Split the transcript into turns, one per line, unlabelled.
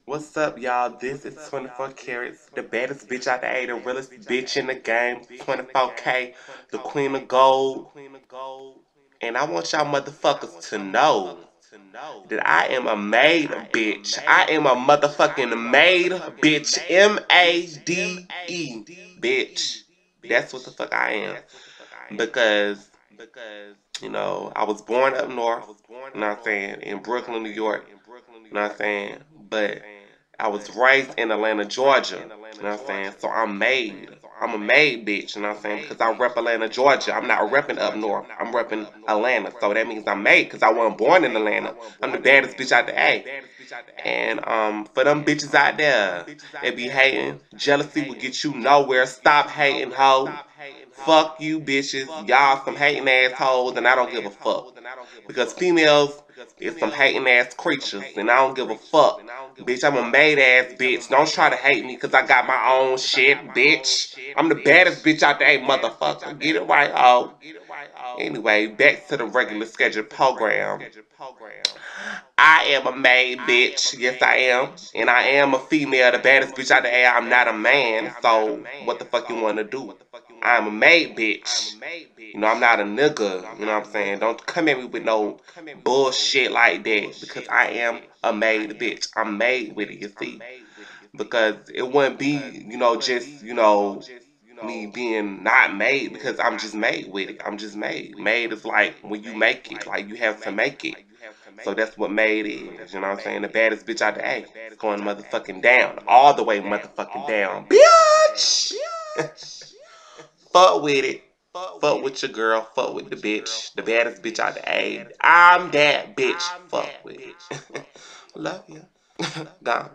What's up, y'all? This is 24 Carats, the baddest bitch out the A, the realest bitch in the game, 24K, the queen of gold. And I want y'all motherfuckers to know that I am a made bitch. I am a motherfucking made bitch. M-A-D-E, bitch. That's what the fuck I am. Because, I was born up north, you know what I'm saying, in Brooklyn, New York, you know what I'm saying? But I was raised in Atlanta, Georgia. You know what I'm saying? So I'm made. I'm a made bitch, you know what I'm saying? Because I rep Atlanta, Georgia. I'm not repping up north. I'm repping Atlanta. So that means I'm made because I wasn't born in Atlanta. I'm the baddest bitch out the A. And for them bitches out there, they be hating. Jealousy will get you nowhere. Stop hating, ho. Fuck you, bitches. Y'all some hating assholes, and I don't give a fuck. Because females is some hating ass creatures, and I don't give a fuck. Bitch, I'm a made ass bitch. Don't try to hate me because I got my own shit, bitch. I'm the baddest bitch out there, motherfucker. Get it right, oh. Anyway, back to the regular scheduled program. I am a maid bitch. Yes, I am. And I am a female, the baddest bitch out there. I'm not a man. So, what the fuck you want to do? I'm a maid bitch. I'm not a nigga. You know what I'm saying? Don't come at me with no bullshit like that. Because I am a maid bitch. I'm made with it, you see? Because it wouldn't be, me being not made because I'm just made with it. I'm just made. Made is like when you make it, like you have to make it. So that's what made is, you know what I'm saying? The baddest bitch out the A. It's going motherfucking down. All the way motherfucking down. Bitch! Fuck with it. Fuck with your girl. Fuck with the bitch. The baddest bitch out the A. I'm that bitch. Fuck with it. Love you. Gone.